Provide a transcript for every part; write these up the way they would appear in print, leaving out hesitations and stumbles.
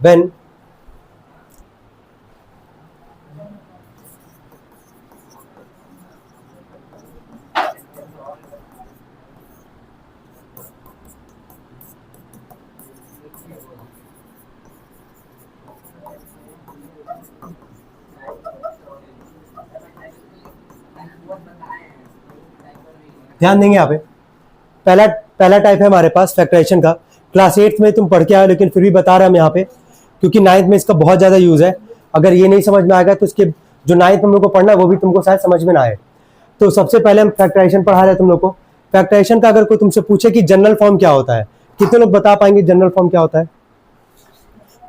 When ध्यान देंगे यहाँ पे पहला पहला टाइप है हमारे पास फैक्टराइजेशन का। क्लास 8th में तुम पढ़ के आए लेकिन फिर भी बता रहे हैं हम यहाँ पे, क्योंकि 9th में इसका बहुत ज्यादा यूज है। अगर ये नहीं समझ में आएगा तो इसके जो 9th में हम लोग को पढ़ना है वो भी तुमको शायद समझ में ना आए। तो सबसे पहले हम फैक्टराइजेशन पढ़ा रहे हैं तुम लोग को। फैक्टराइजेशन का अगर कोई तुमसे पूछे कि जनरल फॉर्म क्या होता है, कितने लोग बता पाएंगे जनरल फॉर्म क्या होता है?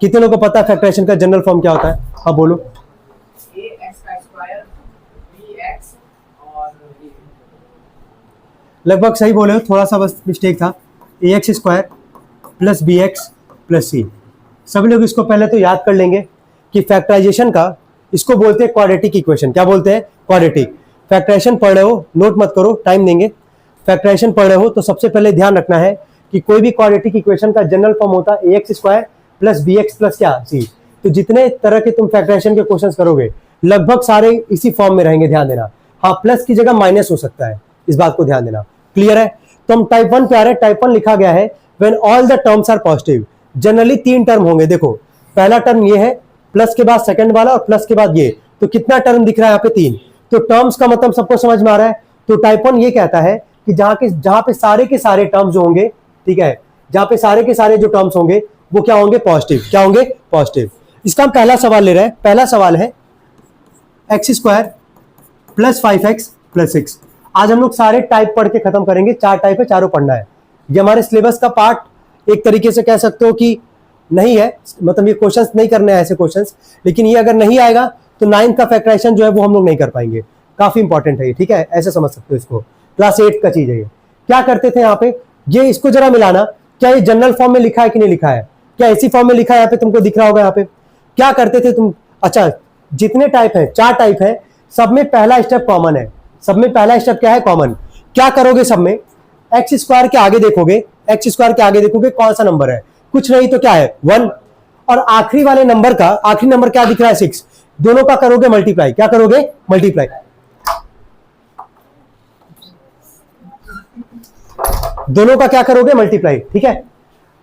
कितने लोग को पता है फैक्टराइजेशन का जनरल फॉर्म क्या होता है? हाँ बोलो। लगभग सही बोले हो, थोड़ा सा बस मिस्टेक था। ax square plus bx plus c। सभी लोग इसको पहले तो याद कर लेंगे कि फैक्टराइजेशन का इसको बोलते हैं क्वाड्रेटिक इक्वेशन। क्या बोलते हैं? क्वाड्रेटिक। फैक्टराइजेशन पढ़ रहे हो, नोट मत करो, टाइम देंगे। फैक्टराइजेशन पढ़ रहे हो तो सबसे पहले ध्यान रखना है कि कोई भी क्वाड्रेटिक इक्वेशन का जनरल फॉर्म होता है ax square plus bx plus क्या c। तो जितने तरह के तुम फैक्टराइजेशन के क्वेश्चन करोगे लगभग सारे इसी फॉर्म में रहेंगे, ध्यान देना। हाँ, प्लस की जगह माइनस हो सकता है, इस बात को ध्यान देना। क्लियर है? तो हम टाइप 1 पे आ रहे हैं। टाइप 1 लिखा गया है when all the terms are positive. Generally 3 term होंगे। देखो पहला टर्म ये है, प्लस के बाद सेकंड वाला और प्लस के बाद ये, तो कितना टर्म दिख रहा है यहाँ पे? 3। तो टर्म्स का मतलब सबको समझ में आ रहा है। तो टाइप 1 ये कहता है कि जहां पे सारे के सारे टर्म्स जो होंगे, ठीक है, जहां पे सारे के सारे जो टर्म्स होंगे वो क्या होंगे? पॉजिटिव। क्या होंगे? पॉजिटिव। इसका हम पहला सवाल ले रहे हैं। पहला सवाल है x square plus 5x plus 6। आज हम लोग सारे टाइप पढ़ के खत्म करेंगे। 4 टाइप है, चारों पढ़ना है। ये हमारे सिलेबस का पार्ट एक तरीके से कह सकते हो कि नहीं है, मतलब ये क्वेश्चंस नहीं करने हैं ऐसे क्वेश्चंस, लेकिन ये अगर नहीं आएगा तो 9th का फैक्टराइजेशन जो है वो हम लोग नहीं कर पाएंगे। काफी इंपॉर्टेंट है ये, ठीक है, ऐसे समझ सकते हो इसको। क्लास 8 का चीज है ये। क्या करते थे यहाँ पे, ये इसको जरा मिलाना, क्या ये जनरल फॉर्म में लिखा है कि नहीं लिखा है? क्या इसी फॉर्म में लिखा है? यहाँ पे तुमको दिख रहा होगा यहाँ पे। क्या करते थे तुम? अच्छा, जितने टाइप है, 4 टाइप है, सब में पहला स्टेप कॉमन है। सब में पहला स्टेप क्या है? कॉमन। क्या करोगे सब में? एक्स स्क्वायर के आगे देखोगे, एक्स स्क्वायर के आगे देखोगे कौन सा नंबर है? कुछ नहीं तो क्या है? 1। और आखिरी वाले नंबर का आखिरी नंबर क्या दिख रहा है? 6। दोनों का करोगे मल्टीप्लाई। क्या करोगे? मल्टीप्लाई। दोनों का क्या करोगे? मल्टीप्लाई। ठीक है,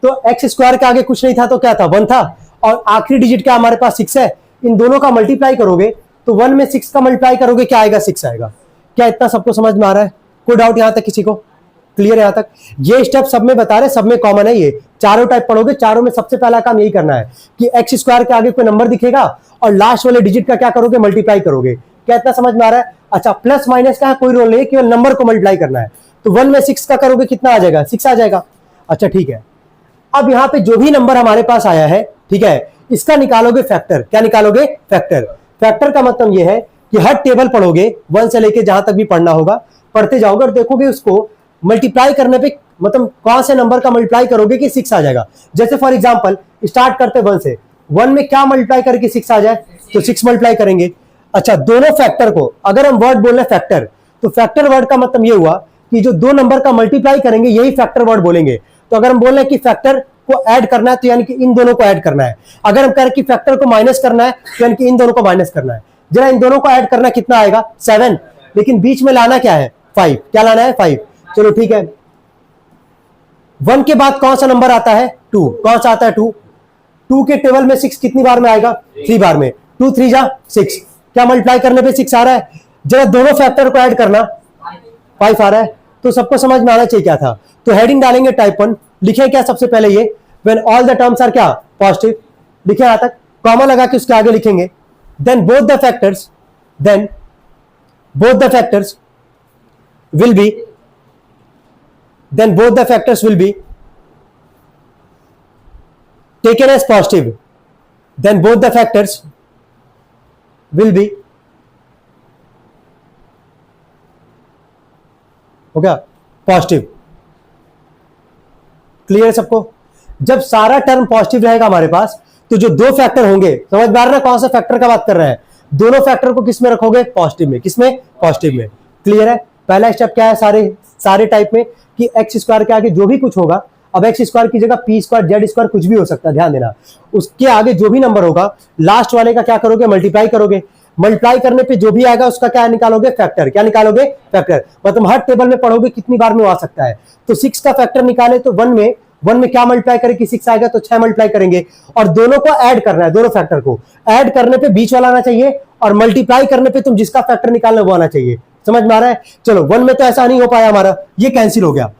तो एक्स स्क्वायर के आगे कुछ नहीं था तो क्या था? 1 था, और आखिरी डिजिट क्या हमारे पास? 6 है। इन दोनों का मल्टीप्लाई करोगे तो 1 में 6 का मल्टीप्लाई करोगे, क्या आएगा? 6 आएगा। क्या इतना सबको समझ में आ रहा है? कोई डाउट यहां तक किसी को? क्लियर है यहां तक? ये स्टेप सब में बता रहे, सब में कॉमन है। ये चारों टाइप पढ़ोगे, चारों में सबसे पहला काम यही करना है कि एक्स स्क्वायर के आगे कोई नंबर दिखेगा और लास्ट वाले डिजिट का क्या करोगे? मल्टीप्लाई करोगे। क्या इतना समझ में आ रहा है? अच्छा, प्लस माइनस का कोई रोल नहीं, केवल नंबर को मल्टीप्लाई करना है। तो 1 में 6 का करोगे, कितना आ जाएगा? 6 आ जाएगा। अच्छा ठीक है, अब यहां पे जो भी नंबर हमारे पास आया है, ठीक है, इसका निकालोगे फैक्टर। क्या निकालोगे? फैक्टर। फैक्टर का मतलब यह है कि हर टेबल पढ़ोगे 1 से लेके जहां तक भी पढ़ना होगा, पढ़ते जाओगे और देखोगे उसको मल्टीप्लाई करने पे, मतलब कौन से नंबर का मल्टीप्लाई करोगे कि 6 आ जाएगा। जैसे फॉर एग्जांपल स्टार्ट करते 1 से, 1 में क्या मल्टीप्लाई करके 6 आ जाए? तो 6 मल्टीप्लाई करेंगे। अच्छा, दोनों फैक्टर को अगर हम वर्ड बोल रहे हैं फैक्टर, तो फैक्टर वर्ड का मतलब ये हुआ कि जो दो नंबर का मल्टीप्लाई करेंगे यही फैक्टर वर्ड बोलेंगे। तो अगर हम बोल रहे हैं कि फैक्टर को ऐड करना है तो यानी कि इन दोनों को ऐड करना है। अगर हम कह रहे हैं कि फैक्टर को माइनस करना है तो यानी कि इन दोनों को माइनस करना है। जरा इन दोनों को ऐड करना कितना आएगा? 7। लेकिन बीच में लाना क्या है? 5। क्या लाना है? 5। चलो ठीक है, 1 के बाद कौन सा नंबर आता है? 2। कौन सा आता है? 2। 2 के टेबल में 6 कितनी बार में आएगा? 3 बार में। 2 3 जा 6। क्या मल्टीप्लाई करने पे 6 आ रहा है? जरा दोनों फैक्टर को ऐड करना, 5 आ रहा है। तो सबको समझ में आना चाहिए क्या था। तो हेडिंग डालेंगे टाइप 1, लिखे क्या सबसे पहले? ये when all the terms are क्या? पॉजिटिव। लिखे यहां तक, कॉमा लगा के उसके आगे लिखेंगे then both the factors will be taken as positive. Then both the factors will be, हो गया, पॉजिटिव। क्लियर है सबको? जब सारा टर्म पॉजिटिव रहेगा हमारे पास तो जो दो फैक्टर होंगे, समझ में आ रहा है कौन सा फैक्टर का बात कर रहे हैं? दोनों फैक्टर को किस में रखोगे? पॉजिटिव में। किस में? पॉजिटिव में। क्लियर है? पहला स्टेप क्या है सारे टाइप में कि एक्स स्क्वायर के आगे जो भी कुछ होगा अब एक्स स्क्वायर की जगह पी स्क्वायर जेड स्क्वायर कुछ भी हो सकता है, ध्यान देना। उसके आगे जो भी नंबर होगा लास्ट वाले का क्या करोगे, मल्टीप्लाई करोगे। मल्टीप्लाई करने पे जो भी आएगा उसका क्या निकालोगे, फैक्टर। क्या निकालोगे, फैक्टर। मतलब हर टेबल में पढ़ोगे कितनी बार में आ सकता है। तो 6 का फैक्टर निकाले तो 1 में क्या मल्टीप्लाई करें कि 6 आएगा तो 6 मल्टीप्लाई करेंगे, और दोनों को ऐड करना है, दोनों फैक्टर को ऐड करने पे बीच वाला आना चाहिए, और मल्टीप्लाई करने पे तुम जिसका फैक्टर निकालना वो आना चाहिए। समझ में आ रहा है? चलो 1 में तो ऐसा नहीं हो पाया हमारा, ये कैंसिल हो गया।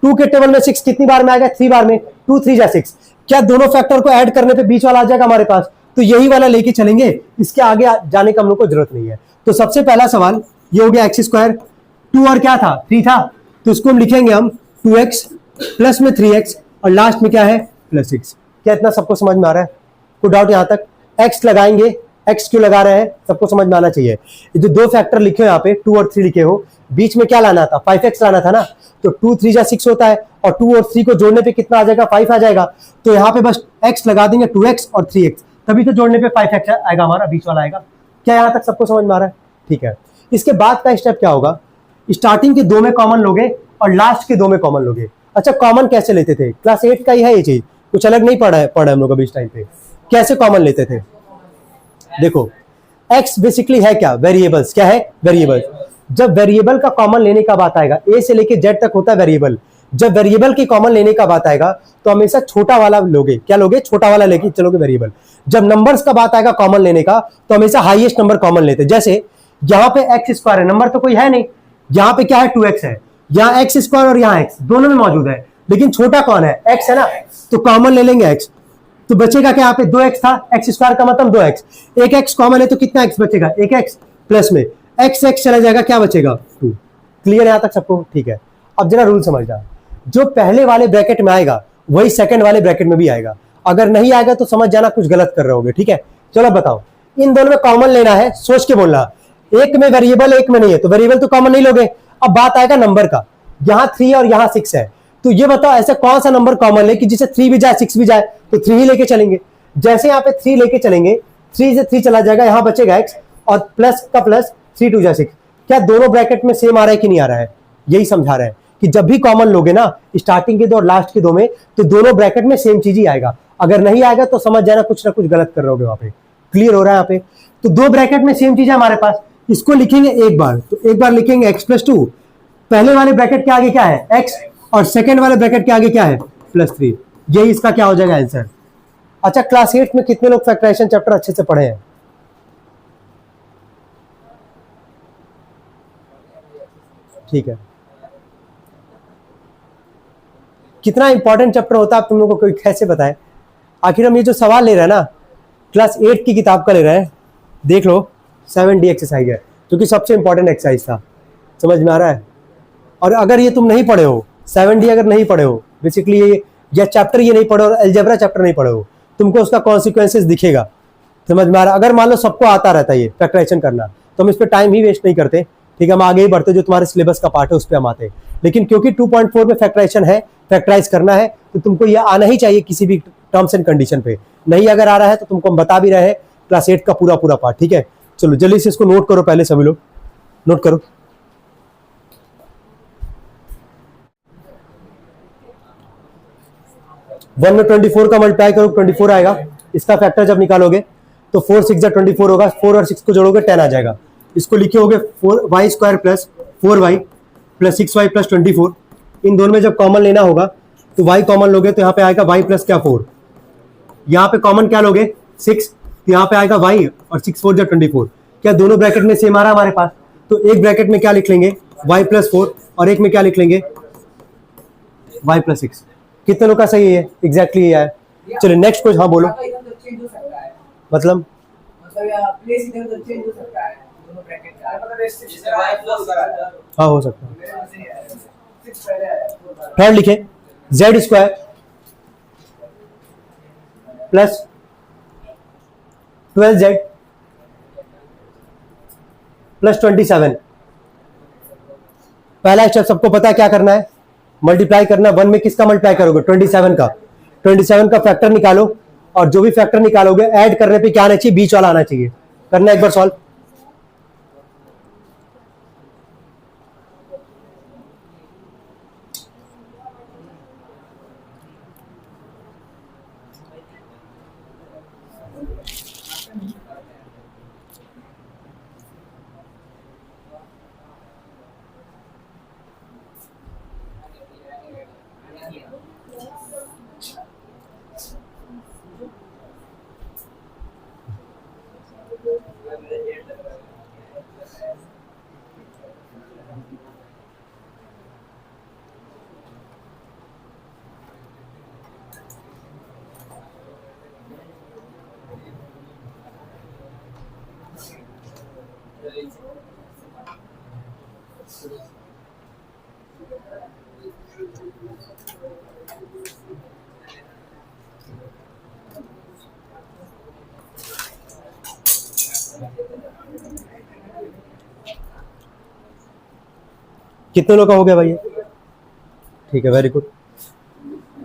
2 के टेबल में 6 कितनी बार में आएगा, 3 बार में। 2 3 जा 6। क्या दोनों फैक्टर को ऐड करने पे बीच वाला आ जाएगा हमारे पास? तो यही वाला लेके चलेंगे, इसके आगे जाने का हम लोग को जरूरत नहीं है। तो सबसे पहला सवाल ये हो गया एक्स स्क्वायर, 2 और क्या था, 3 था, तो इसको हम लिखेंगे हम 2x प्लस में 3x और लास्ट में क्या है, प्लस 6। क्या इतना सबको समझ में आ रहा है? कोई डाउट यहां तक? x लगाएंगे, x क्यों लगा रहे हैं, सबको समझ में आना चाहिए। ये जो दो फैक्टर लिखे हो यहाँ पे 2 और 3 लिखे हो, बीच में क्या लाना था, 5x लाना था ना। तो 2 3 जा 6 होता है, और 2 और 3 को जोड़ने पे कितना आ जाएगा, 5 आ जाएगा। तो यहाँ पे बस x लगा देंगे, 2x और 3x, तभी तो जोड़ने पे 5x आएगा हमारा, बीच वाला आएगा। क्या यहाँ तक सबको समझ में आ रहा है? ठीक है। इसके बाद का स्टेप क्या होगा, स्टार्टिंग के 2 में कॉमन लोगे और लास्ट के 2 में कॉमन लोगे। अच्छा, कॉमन कैसे लेते थे? क्लास 8 का ही है ये चीज, कुछ अलग नहीं पढ़ा हम लोग अभी इस टाइम पे। कैसे कॉमन लेते थे, देखो x बेसिकली है क्या, वेरिएबल्स। क्या है, वेरिएबल्स। जब वेरिएबल का कॉमन लेने का बात आएगा, a से लेके z तक होता है वेरिएबल। जब वेरिएबल की कॉमन लेने का बात आएगा तो हमेशा छोटा वाला लोगे। क्या लोगे, छोटा वाला लेके चलोगे वेरिएबल। जब नंबर्स का बात आएगा कॉमन लेने का तो हमेशा हाईएस्ट नंबर कॉमन लेते। जैसे यहाँ पे एक्स स्क्वायर है, नंबर तो कोई है नहीं, यहाँ पे क्या है, 2x है, यहाँ एक्स स्क्वायर और यहाँ x दोनों में मौजूद है, लेकिन छोटा कौन है, x है ना, तो कॉमन ले लेंगे x। तो बचेगा क्या, यहाँ पे 2x था, एक्स स्क्वायर का मतलब 2x, एक x कॉमन है तो कितना x बचेगा, एक x प्लस में x चला जाएगा, क्या बचेगा, 2। क्लियर है यहाँ तक सबको? ठीक है। अब जरा रूल समझना, जो पहले वाले ब्रैकेट में आएगा वही सेकंड वाले ब्रैकेट में भी आएगा। अगर नहीं आएगा तो समझ जाना कुछ गलत कर रहे होगे। ठीक है, चलो बताओ, इन दोनों में कॉमन लेना है, सोच के बोलना। एक में वेरिएबल एक में नहीं है, तो वेरिएबल तो कॉमन नहीं लोगे। अब बात आएगा नंबर का, यहाँ 3 और यहाँ 6 है, तो ये बताओ ऐसा कौन सा नंबर कॉमन ले कि जिसे 3 भी जाए 6 भी जाए, तो 3 ही लेके चलेंगे। जैसे यहाँ पे 3 लेके चलेंगे, 3 से 3 चला जाएगा, यहाँ बचेगा x, और प्लस का प्लस, 3 2 जा 6। क्या दोनों ब्रैकेट में सेम आ रहा है कि नहीं आ रहा है? यही समझा रहा है कि जब भी कॉमन लोगे ना स्टार्टिंग के 2 और लास्ट के 2 में, तो दोनों ब्रैकेट में सेम चीज ही आएगा। अगर नहीं आएगा तो समझ जाना कुछ ना कुछ गलत कर रहे होगे वहां पे। क्लियर हो रहा है यहाँ पे? तो 2 ब्रैकेट में सेम चीज है हमारे पास, इसको लिखेंगे एक बार, तो एक बार लिखेंगे x प्लस 2, पहले वाले ब्रैकेट के आगे क्या है, x, और सेकेंड वाले ब्रैकेट के आगे क्या है, प्लस 3। यही इसका क्या हो जाएगा आंसर। अच्छा, क्लास 8 में कितने लोग फैक्टराइजेशन चैप्टर अच्छे से पढ़े हैं? ठीक है। कितना इंपॉर्टेंट चैप्टर होता है आप तुम लोगों को कोई कैसे बताए? आखिर हम ये जो सवाल ले रहे हैं ना, क्लास 8 की किताब का ले रहे हैं। देख लो 7D एक्सरसाइज है, जो कि सबसे इंपॉर्टेंट एक्सरसाइज था। समझ में आ रहा है? और अगर ये तुम नहीं पढ़े हो, 7D अगर नहीं पढ़े हो, बेसिकली ये चैप्टर ये नहीं पढ़े हो, अलजेब्रा चैप्टर नहीं पढ़े हो, तुमको उसका कॉन्सिक्वेंसेस दिखेगा। समझ में आ रहा है? अगर मान लो सबको आता रहता है ये फैक्टराइजेशन करना, तो हम इस पर टाइम ही वेस्ट नहीं करते। ठीक है, हम आगे ही बढ़ते, जो तुम्हारे सिलेबस का पार्ट है उस पर हम आते। लेकिन क्योंकि 2.4 में फैक्टराइजेशन है, फैक्टराइज करना है, तो तुमको ये आना ही चाहिए किसी भी टर्म्स एंड कंडीशन पे। नहीं अगर आ रहा है तो तुमको हम बता भी रहे हैं क्लास 8 का पूरा पार्ट। ठीक है, चलो जल्दी से इसको नोट करो, पहले सभी लोग नोट करो। वन में 24 का मल्टीप्लाई करो, 24 आएगा। इसका फैक्टर जब निकालोगे तो 4 6 जा 24 होगा, 4 और 6 को जोड़ोगे 10 आ जाएगा। इसको लिखे होगे 4y square plus 4y plus 6y plus 24। इन दोनों में जब कॉमन लेना होगा तो y कॉमन लोगे तो यहाँ पे आएगा y प्लस क्या 4, यहाँ पे कॉमन क्या लोगे 6, तो यहाँ पे आएगा y, और 6 4 जा 24। क्या दोनों ब्रैकेट में सेम आ रहा है हमारे पास? तो एक ब्रैकेट में क्या लिख लेंगे, y प्लस 4, और एक में क्या लिख लेंगे, y प्लस 6। कितने लोग का सही है? एग्जैक्टली ये है। चलिए नेक्स्ट क्वेश्चन। हाँ बोलो। मतलब हाँ हो सकता है। थर्ड लिखे z square plus 12z plus 27। पहला स्टेप सबको पता है क्या करना है, मल्टीप्लाई करना। 1 में किसका मल्टीप्लाई करोगे, 27 का। 27 का फैक्टर निकालो, और जो भी फैक्टर निकालोगे ऐड करने पे क्या आना चाहिए, बीच वाला आना चाहिए। करना एक बार सॉल्व। कितने लोग का हो गया भाई? ठीक है, वेरी गुड।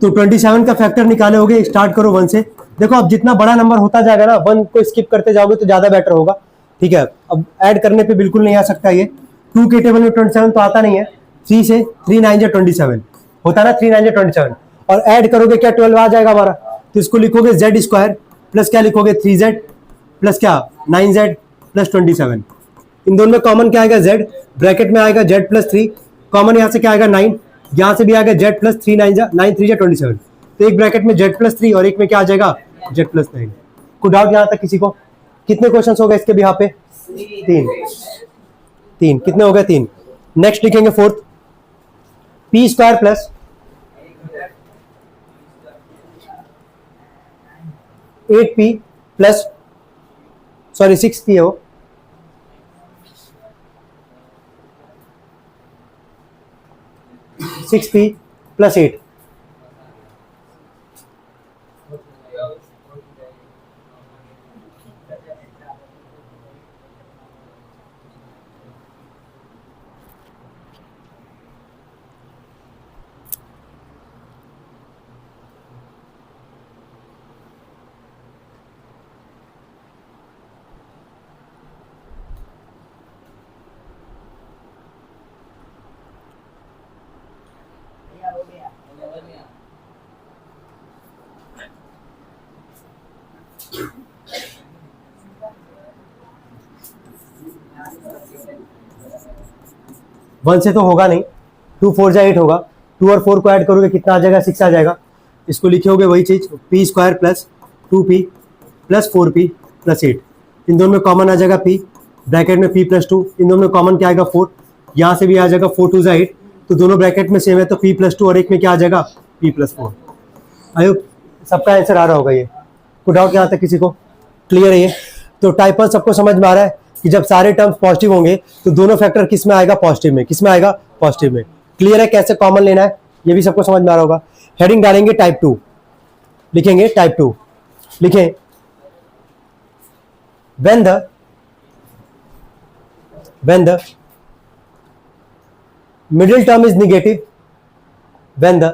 तो 27 का फैक्टर निकाले होगे, स्टार्ट करो 1 से। देखो अब जितना बड़ा नंबर होता जाएगा ना, 1 को स्किप करते जाओगे तो ज्यादा बेटर होगा। ठीक है, अब ऐड करने पे बिल्कुल नहीं आ सकता ये। 2 के टेबल में 27 तो आता नहीं है। 3 से 3 9 जा 27 होता ना, 3 9 जा 27, और ऐड करोगे क्या 12 आ जाएगा हमारा। तो इसको लिखोगे जेड स्क्वायर प्लस क्या लिखोगे 3z प्लस क्या 9z प्लस 27। इन दोनों में कॉमन क्या आएगा z, ब्रैकेट में आएगा z प्लस 3, कॉमन यहाँ से क्या आएगा 9, यहाँ से भी आएगा z प्लस 3 9 3 जा 27। तो एक ब्रैकेट में z प्लस 3 और एक में क्या आ जाएगा z प्लस 9। कोई डाउट यहाँ तक किसी को? कितने क्वेश्चन हो गए इसके भी यहाँ पे? 3 कितने हो गए? 3। नेक्स्ट लिखेंगे fourth, P square plus 8p plus, sorry 6p है वो, 6p प्लस 8। वन से तो होगा नहीं, 2 4 जा 8 होगा। 2 और 4 को ऐड करोगे कितना आ जाएगा? 6 आ जाएगा। इसको लिखोगे वही चीज, P square plus 2p plus 4p plus 8। इन दोनों में कॉमन आ जाएगा p, ब्रैकेट में p प्लस 2, इन दोनों में कॉमन क्या आएगा 4, यहाँ से भी आ जाएगा 4 2 जा 8, तो दोनों ब्रैकेट में सेम है तो p प्लस 2 और एक में क्या आ जाएगा p प्लस 4। आई होप सबका आंसर आ रहा होगा। ये कोई डाउट यहाँ तक किसी को? क्लियर है ये? तो टाइप 1 सबको समझ में आ रहा है कि जब सारे टर्म्स पॉजिटिव होंगे तो दोनों फैक्टर किस में आएगा? पॉजिटिव में। किस में आएगा? पॉजिटिव में। क्लियर है कैसे कॉमन लेना है? ये भी सबको समझ में आ रहा होगा। हेडिंग डालेंगे टाइप 2, लिखेंगे टाइप 2, लिखें when the middle term is negative, when the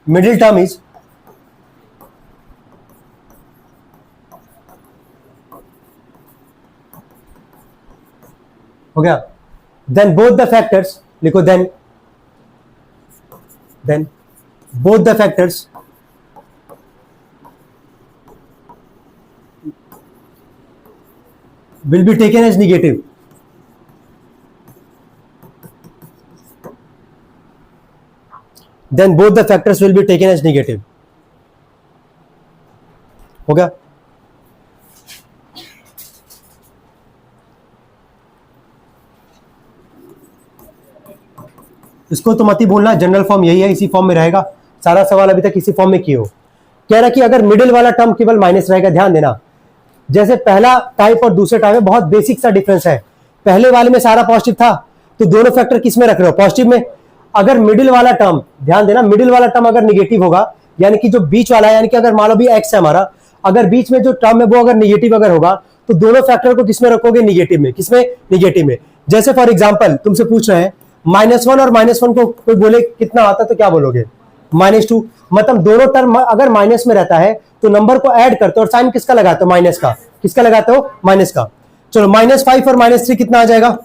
middle term is हो गया, then both the factors, लिखो then both the factors will be taken as negative. Then both the factors will be taken as negative. हो गया? इसको तो मत ही भूलना, general form यही है, इसी फॉर्म में रहेगा। सारा सवाल अभी तक इसी फॉर्म में किए हो। कह रहा कि अगर मिडिल वाला टर्म केवल माइनस रहेगा, ध्यान देना, जैसे पहला टाइप और दूसरे टाइप में बहुत बेसिक सा डिफरेंस है। पहले वाले में सारा पॉजिटिव था तो दोनों फैक्टर किस में रख रहे हो? पॉजिटिव में। अगर मिडिल वाला टर्म, ध्यान देना, मिडिल वाला टर्म अगर निगेटिव होगा, यानी कि जो बीच वाला है, यानी कि अगर मान लो भी एक्स है हमारा, अगर बीच में जो टर्म है वो अगर निगेटिव अगर होगा तो दोनों फैक्टर को किसमें रखोगे? निगेटिव में। किसमें? निगेटिव में। जैसे फॉर एग्जाम्पल तुमसे पूछ रहे हैं -1 और -1 को कोई बोले कितना आता तो क्या बोलोगे? -2। मतलब दोनों टर्म अगर माइनस में रहता है तो नंबर को ऐड करते हो और साइन किसका लगाते हो? माइनस का। किसका लगाते हो? माइनस का। चलो -5 और -3 कितना आ जाएगा?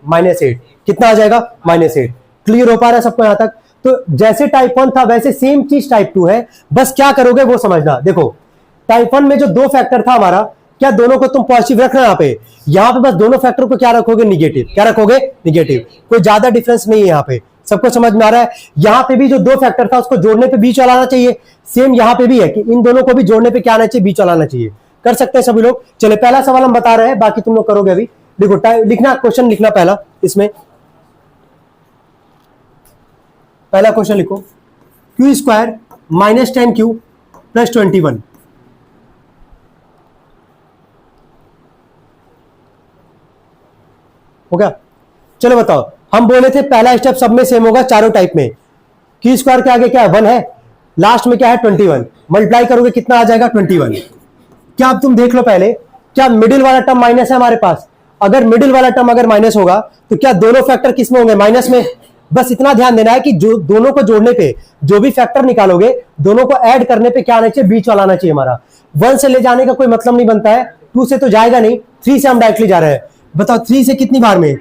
-8। कितना आ जाएगा? -8। क्लियर हो पा रहा है सबको यहां तक? तो जैसे टाइप 1 था वैसे सेम चीज टाइप 2 है, बस क्या करोगे वो समझना। देखो टाइप 1 में जो दो फैक्टर था हमारा, क्या दोनों को तुम पॉजिटिव रखना, यहां पे बस दोनों फैक्टर को क्या रखोगे, निगेटिव। क्या रखोगे, निगेटिव। कोई ज्यादा डिफरेंस नहीं है यहाँ पे, सबको समझ में आ रहा है। यहाँ पे भी जो दो फैक्टर था उसको जोड़ने पे बीच वाला आना चाहिए, सेम यहाँ पे भी है कि इन दोनों को भी जोड़ने पे क्या आना चाहिए, बीच वाला आना चाहिए। कर सकते हैं सभी लोग। चले पहला सवाल हम बता रहे हैं, बाकी तुम लोग करोगे अभी। देखो लिखना, क्वेश्चन लिखना पहला, इसमें पहला क्वेश्चन लिखो, Q square minus 10 Q plus 21। हो गया। चलो बताओ, हम बोले थे पहला स्टेप सब में सेम होगा चारों टाइप में। क्यू स्क्वायर के आगे क्या है, 1 है, लास्ट में क्या है 21, मल्टीप्लाई करोगे कितना आ जाएगा 21। क्या अब तुम देख लो पहले, क्या मिडिल वाला टर्म माइनस है हमारे पास? अगर मिडिल वाला टर्म अगर माइनस होगा तो क्या दोनों फैक्टर किस में होंगे, माइनस में। बस इतना ध्यान देना है कि जो दोनों को जोड़ने पे जो भी फैक्टर निकालोगे, दोनों को ऐड करने पे क्या आना चाहिए, बीच वाला आना चाहिए हमारा। 1 से ले जाने का कोई मतलब नहीं बनता है, 2 से तो जाएगा नहीं, 3 से हम डायरेक्टली जा रहे हैं। बताओ 3 से कितनी बार में,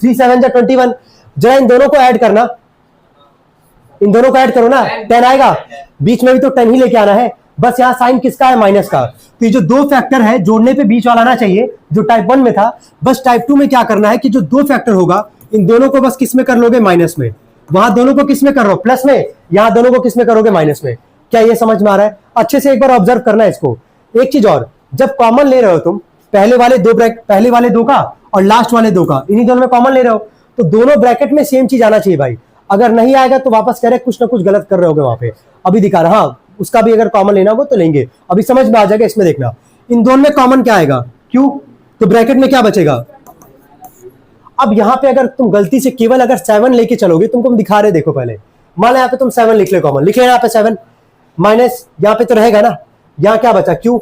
3 7 21। जरा इन दोनों को ऐड करना, इन दोनों को ऐड करो ना, 10 आएगा, बीच में भी तो 10 ही लेके आना है। बस यहाँ साइन किसका है, माइनस का। तो ये जो दो फैक्टर है जोड़ने पे बीच वाला आना चाहिए, जो टाइप 1 में था। बस टाइप 2 में क्या करना है कि जो दो फैक्टर होगा इन दोनों को बस किस में कर लोगे, माइनस में। वहां दोनों को किस में कर रहे हो, प्लस में। यहाँ दोनों को किस में करोगे, माइनस में। क्या ये समझ में आ रहा है? अच्छे से एक बार ऑब्जर्व करना है इसको। एक चीज और, जब कॉमन ले रहे हो तुम, पहले वाले दो का और लास्ट वाले दो का, इन्हीं दोनों में कॉमन ले रहे हो, तो दोनों ब्रैकेट में सेम चीज आना चाहिए भाई। अगर नहीं आएगा तो वापस कह रहे कुछ ना कुछ गलत कर रहे होगे वहां पे। अभी दिखा रहा, हाँ उसका भी अगर कॉमन लेना हो तो लेंगे, अभी समझ में आ जाएगा। इसमें देखना, इन दोनों में कॉमन क्या आएगा, क्यू, तो ब्रैकेट में क्या बचेगा। अब यहां पे अगर तुम गलती से केवल अगर 7 लेके चलोगे, तुमको हम दिखा रहे, देखो पहले मान लो यहाँ पे तुम 7 लिख ले, कॉमन लिख ले यहाँ पे 7 माइनस, यहाँ पे तो रहेगा ना, यहाँ क्या बचा, क्यू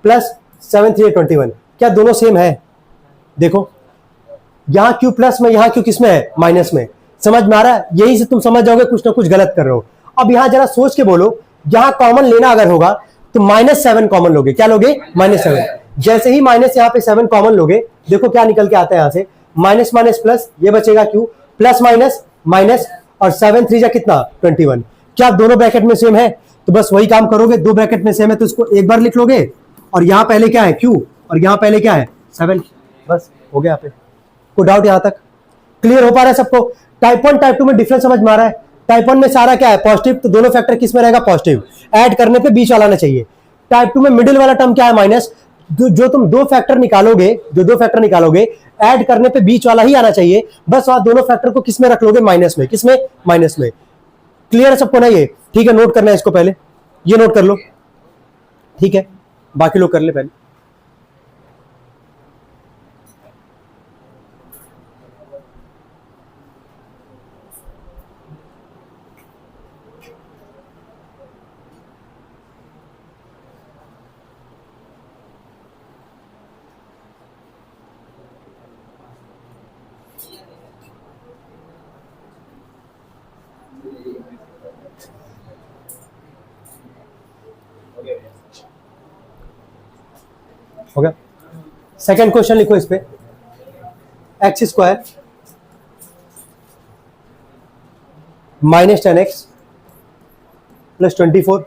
प्लस 7 3 21। क्या दोनों सेम है? देखो यहाँ क्यू प्लस में, यहाँ क्यू किस में है, माइनस में। समझ में आ रहा है? यही से तुम समझ जाओगे कुछ ना कुछ गलत कर रहे हो। अब यहाँ जरा सोच के बोलो, यहाँ कॉमन लेना अगर होगा तो -7 कॉमन लोगे। क्या लोगे, -7। जैसे ही माइनस यहाँ पे 7 कॉमन लोगे, देखो क्या निकल के आता है यहाँ से, माइनस माइनस प्लस, ये बचेगा क्यू, प्लस माइनस माइनस, और 7 3 जा कितना 21। क्या दोनों ब्रैकेट में सेम है? तो बस वही काम करोगे, दो ब्रैकेट में सेम है तो इसको एक बार लिख लोगे, और यहाँ पहले क्या है क्यू, और यहाँ पहले क्या है 7। बस हो गया। यहाँ पे कोई डाउट यहाँ तक क्लियर हो पा रहा है सबको? टाइप 1 टाइप 2 में डिफरेंस समझ में आ रहा है? टाइप 1 में सारा क्या है, पॉजिटिव, तो दोनों फैक्टर किस में रहेगा, पॉजिटिव। ऐड करने पे बीच वाला आना चाहिए। टाइप 2 में मिडिल वाला टर्म क्या है, माइनस। जो तुम दो फैक्टर निकालोगे, ऐड करने पे बीच वाला ही आना चाहिए। बस वहां दोनों फैक्टर को किस में रख लोगे, माइनस में। किस में, माइनस में। क्लियर है सबको ना? ये ठीक है, नोट करना है इसको पहले, ये नोट कर लो, ठीक है, बाकी लोग कर ले पहले। हो गया। सेकंड क्वेश्चन लिखो इस पे, एक्स स्क्वायर -10x प्लस 24।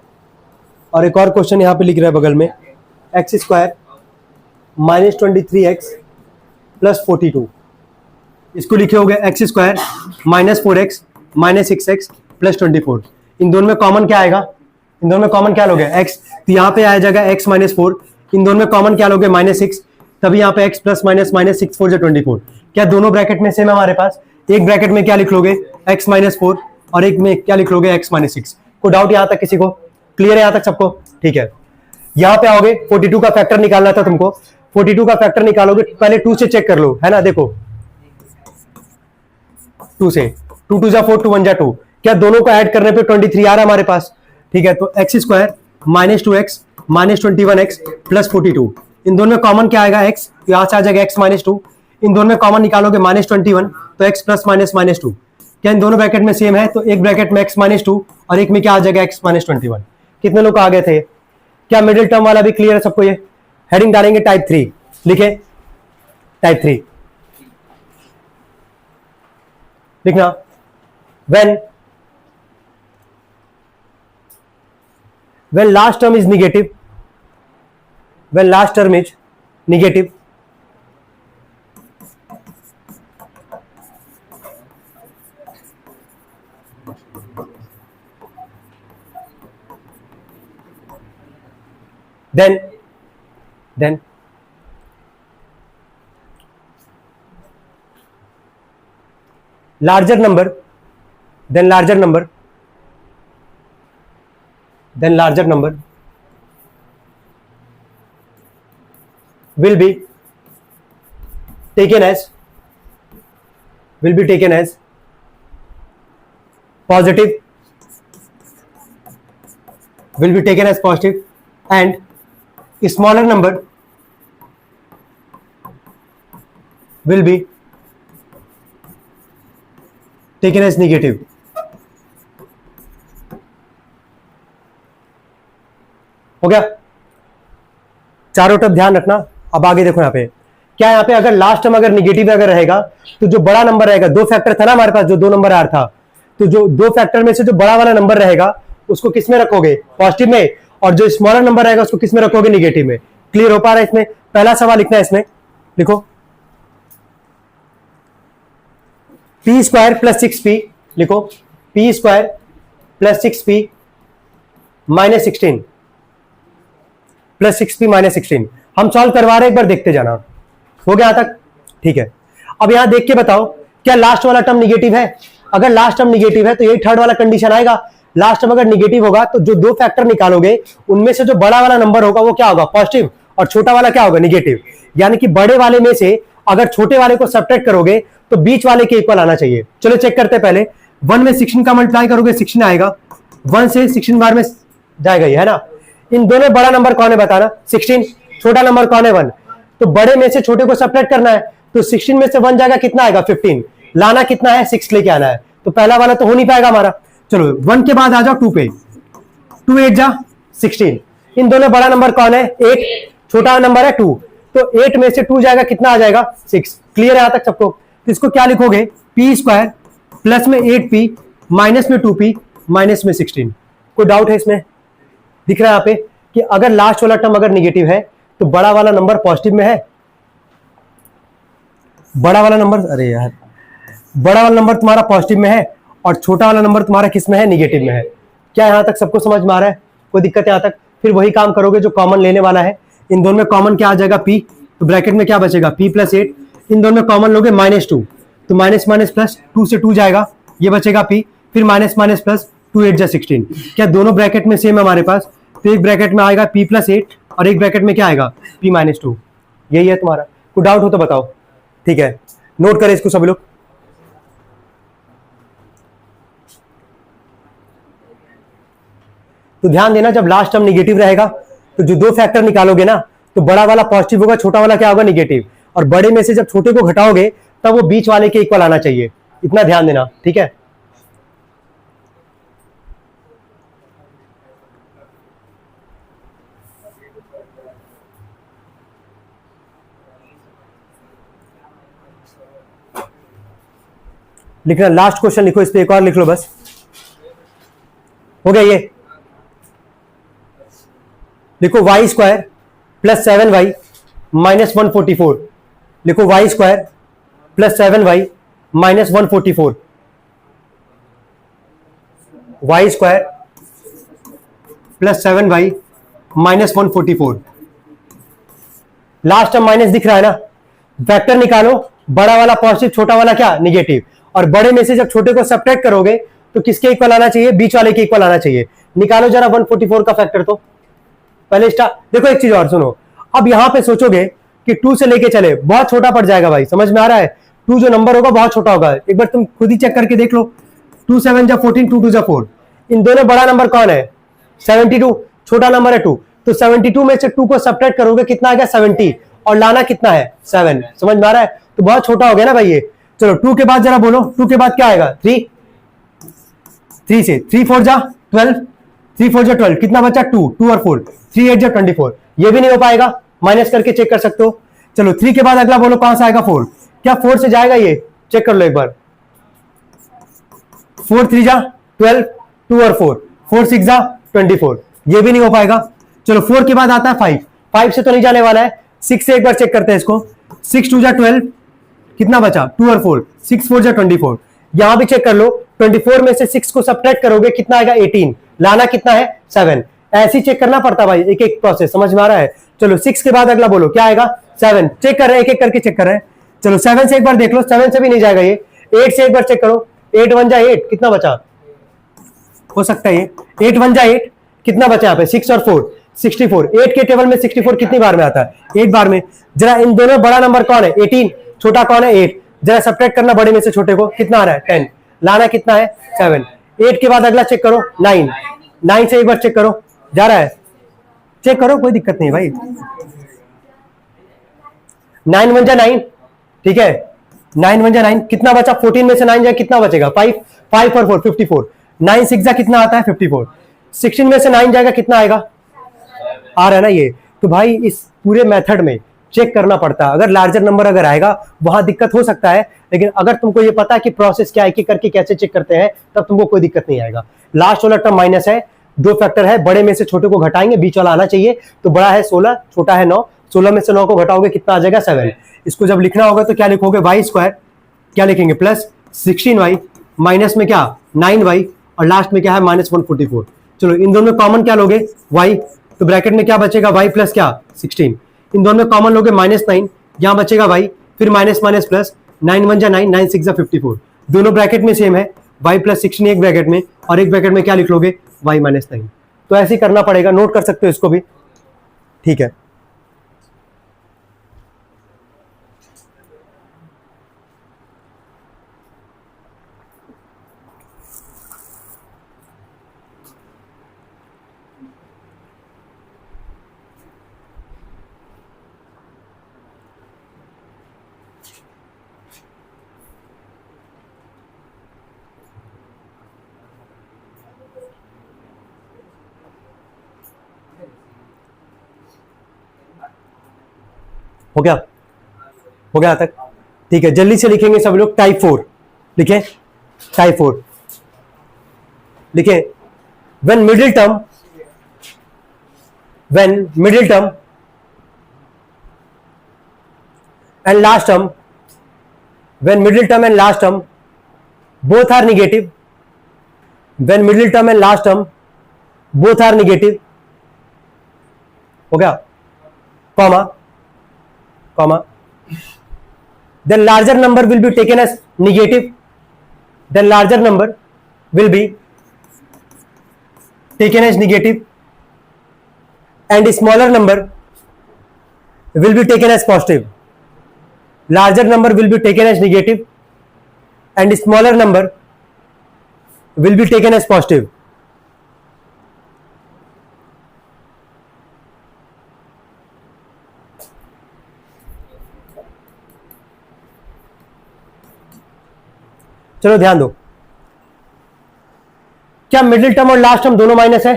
और एक और क्वेश्चन यहां पे लिख रहा है बगल में, एक्स स्क्वायर -23x प्लस 42। इसको लिखे होगे x square -4x -6x plus 24। इन दोनों में कॉमन क्या आएगा, इन दोनों में कॉमन क्या लोगे, x, तो यहाँ पे आ जाएगा x -4। इन दोनों में कॉमन क्या लोगे, -6, तभी यहाँ पे x प्लस माइनस माइनस 6 4 24। क्या दोनों ब्रैकेट में सेम है हमारे पास? एक ब्रैकेट में क्या लिख लोगे, x -4, और एक में क्या लिख लोगे, x -6। कोई डाउट यहाँ तक किसी को? क्लियर है यहाँ तक सबको? ठीक है। यहाँ पे आओगे, 42 का फैक्टर निकालना था तुमको। 42 का फैक्टर निकालोगे, पहले 2 से चेक कर लो, है ना। देखो 2 से, 2 2 जा 4, 2 1 जा 2। क्या दोनों को ऐड करने पे 23 आ रहा है हमारे पास? ठीक है, तो x square -2x -21x plus 42। इन दोनों में कॉमन क्या आएगा, x, यहां से आ जाएगा x -2। इन दोनों में कॉमन निकालोगे -21, तो x प्लस माइनस -2। क्या इन दोनों ब्रैकेट में सेम है? तो एक ब्रैकेट में x -2 और एक में क्या आ जाएगा, x -21। कितने लोग आ गए थे? क्या मिडिल टर्म वाला भी क्लियर है सबको? ये हेडिंग डालेंगे टाइप 3, लिखे टाइप 3 लिखना। When when last term is negative, when last term is negative, then larger number will be taken as positive, and smaller number will be taken as negative. हो गया? चारों तरफ ध्यान रखना। अब आगे देखो यहाँ पे क्या, यहाँ पे अगर लास्ट टर्म अगर निगेटिव अगर रहेगा तो जो बड़ा नंबर रहेगा, दो फैक्टर था ना हमारे पास, जो 2 नंबर आर था, तो जो दो फैक्टर में से जो बड़ा वाला नंबर रहेगा उसको किस में रखोगे? पॉजिटिव में, और जो स्मॉलर नंबर रहेगा उसको किस में रखोगे? निगेटिव में। क्लियर हो पा रहा है? इसमें पहला सवाल लिखना है, इसमें लिखो p स्क्वायर प्लस 6p, लिखो p square plus 6p minus 16 plus 6p minus 16। हम सॉल्व करवा रहे हैं, एक बार देखते जाना। हो गया यहां तक? ठीक है। अब यहां देख के बताओ क्या लास्ट वाला टर्म निगेटिव है? अगर लास्ट टर्म निगेटिव है तो यही थर्ड वाला कंडीशन आएगा। लास्ट टर्म अगर निगेटिव होगा तो जो दो फैक्टर निकालोगे उनमें से जो बड़ा वाला नंबर होगा वो क्या होगा? पॉजिटिव, और छोटा वाला क्या होगा? निगेटिव। यानी कि बड़े वाले में से अगर छोटे वाले को सब्ट्रैक्ट करोगे तो बीच वाले के इक्वल आना चाहिए। चलो चेक करते हैं पहले। 1 में 16 का मल्टीप्लाई करोगे 16 आएगा, 1 से 16 बार में जाएगा ये, है ना? इन दोनों बड़ा नंबर कौन है बताना? 16। छोटा नंबर कौन है? 1। तो बड़े में से छोटे को सब्ट्रैक्ट करना है, तो 16 में से 1 जाएगा, कितना आएगा? 15। लाना कितना है? 6 लेके आना है। तो पहला वाला तो हो नहीं पाएगा हमारा। चलो 1 के बाद आ जाओ 2 पे, 2 8 जा 16। इन दोनों बड़ा नंबर कौन है? 8। छोटा नंबर है 2, तो 8 में से 2 जाएगा, कितना आ जाएगा? 6। क्लियर है यहां तक सबको? तो इसको क्या लिखोगे? p स्क्वायर प्लस में 8p माइनस में 2p माइनस में 16। कोई डाउट है इसमें? दिख रहा है यहाँ पे कि अगर लास्ट वाला टर्म अगर निगेटिव है तो बड़ा वाला नंबर पॉजिटिव में है। बड़ा वाला नंबर, अरे यार, बड़ा वाला नंबर तुम्हारा पॉजिटिव में है और छोटा वाला नंबर तुम्हारा किस में है? निगेटिव में है। क्या यहां तक सबको समझ में आ रहा है? कोई दिक्कत है यहां तक? फिर वही काम करोगे जो कॉमन लेने वाला है। इन दोनों में कॉमन क्या आ जाएगा? p, तो ब्रैकेट में क्या बचेगा? p plus 8। इन दोनों में कॉमन लोगे -2, तो माइनस माइनस प्लस 2 से 2 जाएगा, ये बचेगा p, फिर माइनस माइनस प्लस 2 8 जा 16। क्या दोनों ब्रैकेट में सेम है हमारे पास? तो एक ब्रैकेट में आएगा p प्लस 8 और एक ब्रैकेट में क्या आएगा? p minus 2। यही है तुम्हारा। कोई डाउट हो तो बताओ। ठीक है, नोट करें इसको सभी लोग। तो ध्यान देना, जब लास्ट टर्म निगेटिव रहेगा तो जो दो फैक्टर निकालोगे ना, तो बड़ा वाला पॉजिटिव होगा, छोटा वाला क्या होगा? निगेटिव। और बड़े में से जब छोटे को घटाओगे तब वो बीच वाले के इक्वल आना चाहिए। इतना ध्यान देना, ठीक है? लिखना, लास्ट क्वेश्चन लिखो, इस पे एक और लिख लो बस। हो गया ये? लिखो y square plus 7y minus 144। लिखो y square plus 7y minus 144। y square plus 7y minus 144। Last term minus दिख रहा है ना? वेक्टर निकालो, बड़ा वाला पॉजिटिव, छोटा वाला क्या? निगेटिव। और बड़े में से जब छोटे को सब्ट्रैक्ट करोगे तो किसके इक्वल आना चाहिए? बीच वाले के इक्वल आना चाहिए। निकालो जरा 144 का फैक्टर। तो पहले स्टार्ट। देखो एक चीज और सुनो, अब यहां पे सोचोगे कि 2 से लेके चले, बहुत छोटा पड़ जाएगा भाई, समझ में आ रहा है? 2 जो नंबर होगा बहुत छोटा होगा। एक बार तुम खुद ही चेक करके देख लो। 2 7 जा 14, 2 2 जा 4। इन दोनों बड़ा नंबर कौन है? 72। छोटा नंबर है 2, तो 72 में से 2 को सब्ट्रैक्ट करोगे, कितना आ गया? 70। और लाना कितना है? 7। समझ में आ रहा है? तो बहुत छोटा हो गया ना भाई ये। चलो 2 के बाद जरा बोलो, 2 के बाद क्या आएगा? 3। 3 से 3 4 जा 12, 3 4 जा 12, कितना बचा? 2 2 और 4, 3 8 जा 24। ये भी नहीं हो पाएगा, माइनस करके चेक कर सकते हो। चलो 3 के बाद अगला बोलो, कहां से आएगा? 4। क्या 4 से जाएगा? ये चेक कर लो एक बार। 4 3 जा 12, 2 और 4, 4 6 जा 24। ये भी नहीं हो पाएगा। चलो 4 के बाद आता है 5, 5 से तो नहीं जाने वाला है। 6 से एक बार चेक करते हैं इसको। 6 2 जा 12, कितना बचा 2 और 4, 6 4 जा 24। यहां भी चेक कर लो, 24 में से 6 को सब्ट्रैक्ट करोगे कितना आएगा 18, लाना कितना है 7। ऐसे चेक करना पड़ता भाई, एक एक प्रोसेस, समझ में आ रहा है। चलो 6 के बाद अगला बोलो क्या आएगा 7, चेक कर रहे हैं, एक एक करके चेक कर रहे हैं। चलो 7 से एक बार देख लो, 7 से भी नहीं जाएगा ये। 8 से एक बार चेक करो, 8 1 जा 8, कितना बचा, हो सकता है ये 8 1 जा 8, कितना बचा यहाँ पे 6 और 4 64। 8 के टेबल में 64 कितनी बार में आता है 8 बार में। जरा इन दोनों बड़ा नंबर कौन है 18, छोटा कौन है 8, जरा सब्ट्रैक्ट करना बड़े में से छोटे को, कितना आ रहा है 10, लाना कितना है 7। 8 के बाद अगला चेक करो 9, 9 से एक बार चेक करो, जा रहा है, चेक करो कोई दिक्कत नहीं भाई। 9 1 जा 9, ठीक है 9 1 जा 9, कितना बचा 14 में से 9 जाए कितना बचेगा 5, 5 और 4 54। 9 6 जा कितना आता है 54। 16 में से 9 जाएगा कितना आएगा, आ रहा है ना ये। तो भाई इस पूरे मेथड में चेक करना पड़ता है, अगर लार्जर नंबर अगर आएगा वहां दिक्कत हो सकता है, लेकिन अगर तुमको ये पता है कि प्रोसेस क्या है कि करके कैसे चेक करते हैं, तब तुमको कोई दिक्कत नहीं आएगा। लास्ट वाला टर्म माइनस है, 2 फैक्टर है, बड़े में से छोटे को घटाएंगे, बीच वाला आना चाहिए। तो बड़ा है 16, छोटा है 9, 16 में से 9 को घटाओगे कितना आ जाएगा 7। इसको जब लिखना होगा तो क्या लिखोगे वाई स्क्वायर, क्या लिखेंगे प्लस 16y माइनस में क्या 9y और लास्ट में क्या है माइनस 144। चलो इन दोनों में कॉमन क्या लोगे y, तो ब्रैकेट में क्या बचेगा y प्लस क्या 16। इन दोनों में कॉमन लोगे -9, यहां बचेगा y, फिर माइनस माइनस प्लस 9 1 जा 9, 9 6 जा 54। दोनों ब्रैकेट में सेम है, y प्लस 16 एक ब्रैकेट में, और एक ब्रैकेट में क्या लिख लोगे y माइनस 9। तो ऐसे ही करना पड़ेगा, नोट कर सकते हो इसको भी, ठीक है। हो गया, हो गया तक, ठीक है। जल्दी से लिखेंगे सब लोग, टाइप 4 लिखें, टाइप 4 लिखें। When middle term and last term, when middle term and last term both are negative, when middle term and last term both are negative, हो गया, comma, then larger number will be taken as negative, then larger number will be taken as negative and smaller number will be taken as positive. Larger number will be taken as negative and smaller number will be taken as positive. चलो ध्यान दो, क्या middle term और last term दोनों minus है,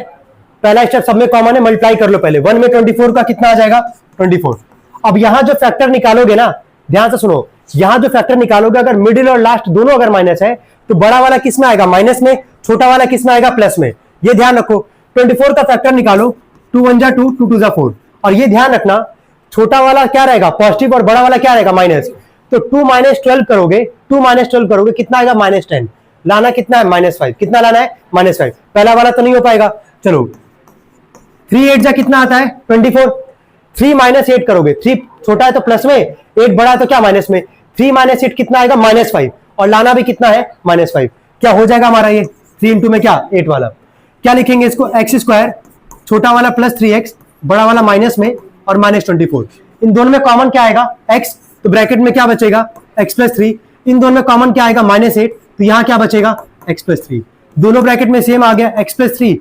पहला step सब में कॉमन है, मल्टीप्लाई कर लो पहले। 1 में 24 का कितना आ जाएगा 24। अब यहां जो फैक्टर निकालोगे ना, ध्यान से सुनो, यहां जो फैक्टर निकालोगे अगर मिडिल और लास्ट दोनों अगर माइनस है तो बड़ा वाला किस में आएगा माइनस में, छोटा वाला किस में आएगा प्लस में। ये ध्यान रखो, 24 का फैक्टर निकालो, 2 1 जा 2, 2 2 जा 4, और ये ध्यान रखना छोटा वाला क्या रहेगा पॉजिटिव और बड़ा वाला क्या रहेगा माइनस। तो 2 - 12 करोगे, 2 - 12 करोगे कितना आएगा -10, लाना कितना है -5, कितना लाना है -5। पहला वाला तो नहीं हो पाएगा। चलो 3 8 जा कितना आता है 24, 3 - 8 करोगे, 3 छोटा है तो प्लस में, 8 बड़ा है तो क्या माइनस में, 3 - 8 कितना आएगा -5, और लाना भी कितना है -5। क्या हो जाएगा हमारा ये 3 इंटू में क्या 8 वाला, क्या लिखेंगे इसको x स्क्वायर, छोटा वाला प्लस 3x, बड़ा वाला माइनस में और -24। इन दोनों में कॉमन क्या आएगा x, तो ब्रैकेट में क्या बचेगा x प्लस 3, इन दोनों में कॉमन क्या आएगा -8, तो यहां क्या बचेगा x प्लस 3। दोनों ब्रैकेट में सेम आ गया x प्लस 3,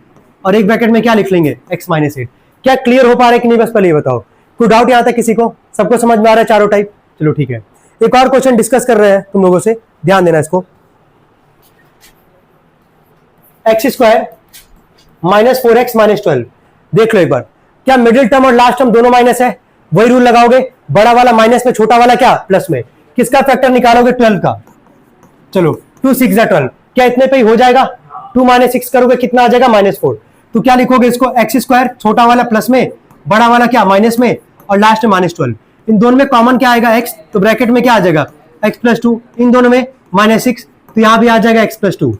और एक ब्रैकेट में क्या लिख लेंगे x -8। क्या क्लियर हो पा रहा है कि नहीं, बस पहले ये बताओ, कोई डाउट यहां तक किसी को, सबको समझ में आ रहा है चारों टाइप। चलो ठीक है, एक और क्वेश्चन डिस्कस कर रहे हैं तुम लोगों से, ध्यान देना इसको। x स्क्वायर -4x -12, देख लो एक बार, क्या मिडिल टर्म और लास्ट टर्म दोनों माइनस है, वही रूल लगाओगे, बड़ा वाला माइनस में, छोटा वाला क्या प्लस में। किसका फैक्टर निकालोगे 12 का, चलो 2 6 12, क्या इतने पे ही हो जाएगा, 2 - 6 करोगे कितना आ जाएगा -4। तो तो क्या लिखोगे इसको, एक्स स्क्वायर छोटा वाला प्लस में, बड़ा वाला क्या माइनस में, और लास्ट में -12। इन दोनों में कॉमन क्या आएगा, एक्स, तो ब्रैकेट में क्या आ जाएगा, x+2। इन दोनों में -6, तो यहां भी आ जाएगा x+2,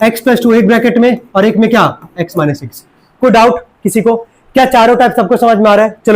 x+2 एक ब्रैकेट में और एक में क्या, x-6। कोई डाउट किसी को? क्या चारों टाइप सबको समझ में आ रहा है? चलो